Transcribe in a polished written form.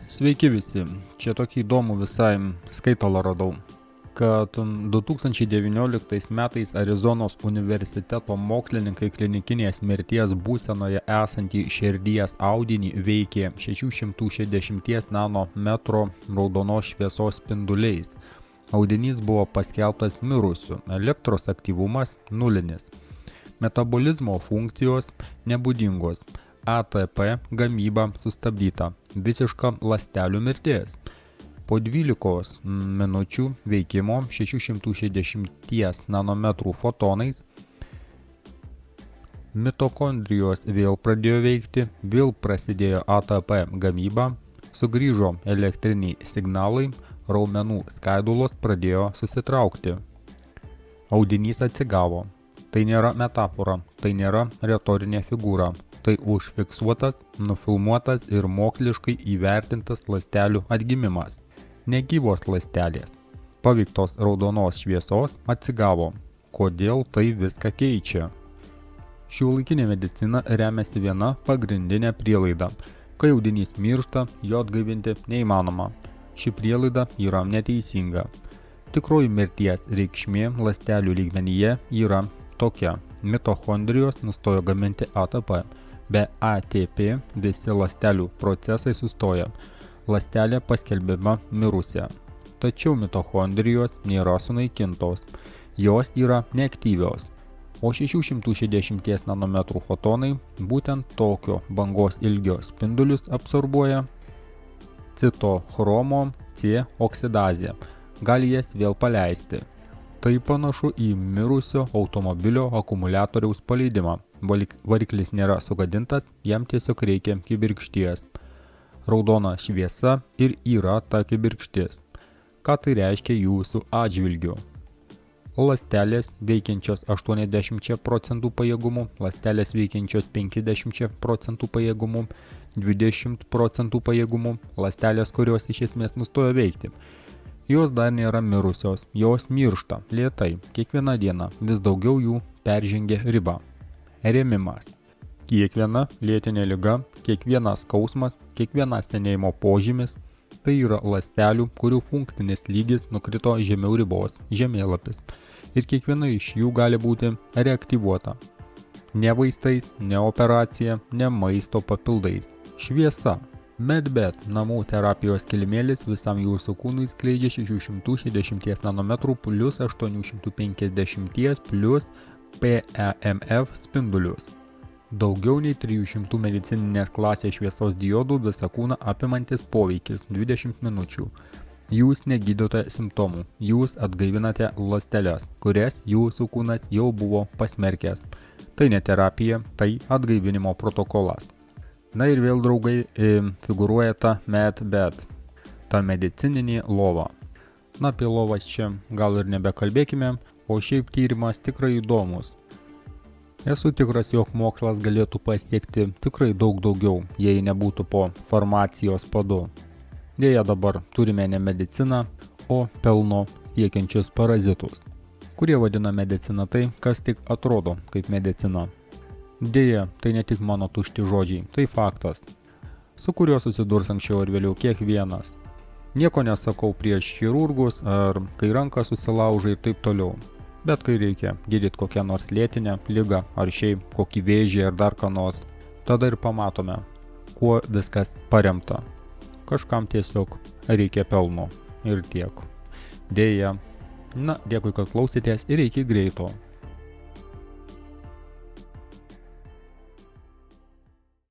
Sveiki visi, čia tokį įdomų visai skaitalą radau, kad 2019 metais Arizonos universiteto mokslininkai klinikinės mirties būsenoje esantį širdies audinį veikė 660 nanometro raudonos šviesos spinduliais. Audinys buvo paskelbtas mirusiu, elektros aktyvumas nulinis, metabolizmo funkcijos nebūdingos. ATP gamyba sustabdyta, visiška ląstelių mirtis. Po 12 minučių veikimo 660 nanometrų fotonais mitokondrijos vėl pradėjo veikti, vėl prasidėjo ATP gamyba, sugrįžo elektriniai signalai, raumenų skaidulos pradėjo susitraukti. Audinys atsigavo. Tai nėra metafora, tai nėra retorinė figūra. Tai užfiksuotas, nufilmuotas ir moksliškai įvertintas ląstelių atgimimas. Negyvos ląstelės, paveiktos raudonos šviesos, atsigavo. Kodėl tai viską keičia? Šiuolaikinė medicina remiasi viena pagrindinė prielaida. Kai audinys miršta, jo atgaivinti neįmanoma. Ši prielaida yra neteisinga. Tikroji mirties reikšmė ląstelių lygmenyje yra tokia. Mitochondrijos nustojo gaminti ATP. Be ATP visi ląstelių procesai sustoja. Ląstelė paskelbiama mirusia. Tačiau mitochondrijos nėra sunaikintos. Jos yra neaktyvios. O 660 nanometrų fotonai būtent tokio bangos ilgio spindulius absorbuoja citochromo C oksidazė. Gali jas vėl paleisti. Tai panašu į mirusio automobilio akumuliatoriaus paleidimą. Variklis nėra sugadintas, jam tiesiog reikia kibirkšties. Raudona šviesa ir yra ta kibirkštis. Ką tai reiškia jūsų atžvilgiu? Ląstelės veikiančios 80% pajėgumu, ląstelės veikiančios 50% pajėgumu, 20% pajėgumu, ląstelės, kurios iš esmės nustojo veikti. Jos dar nėra mirusios, jos miršta lėtai, kiekvieną dieną vis daugiau jų peržengia ribą. Rėmimas. Kiekviena lėtinė liga, kiekvienas skausmas, kiekvienas senėjimo požymis, tai yra ląstelių, kurių funkcinis lygis nukrito žemiau ribos, žemėlapis. Ir kiekviena iš jų gali būti reaktyvuota. Ne vaistais, ne operacija, ne maisto papildais. Šviesa. Medbed namų terapijos kilimėlis visam jūsų kūnui skleidžia 660 nanometrų plus 850 plus PEMF spindulius. Daugiau nei 300 medicininės klasės šviesos diodų visą kūną apimantis poveikis 20 minučių. Jūs negydote simptomų, jūs atgaivinate ląsteles, kurias jūsų kūnas jau buvo pasmerkęs. Tai ne terapija, tai atgaivinimo protokolas. Na ir vėl, draugai, figūruoja ta medbed, ta medicininė lova. Na, apie lovas čia gal ir nebekalbėkime, o šiaip tyrimas tikrai įdomus. Esu tikras, jog mokslas galėtų pasiekti tikrai daug daugiau, jei nebūtų po farmacijos padu. Deja, dabar turime ne mediciną, o pelno siekiančius parazitus, kurie vadina mediciną tai, kas tik atrodo kaip medicina. Deja, tai ne tik mano tušti žodžiai, tai faktas, su kuriuo susidurs anksčiau ir vėliau kiekvienas. Nieko nesakau prieš chirurgus ar kai ranką susilaužai ir taip toliau. Bet kai reikia gydyti kokią nors lėtinę ligą ar šiaip kokį vėžį ar dar ką nors, tada ir pamatome, kuo viskas paremta. Kažkam tiesiog reikia pelno ir tiek. Deja, na, dėkui, kad klausėtės ir iki greito.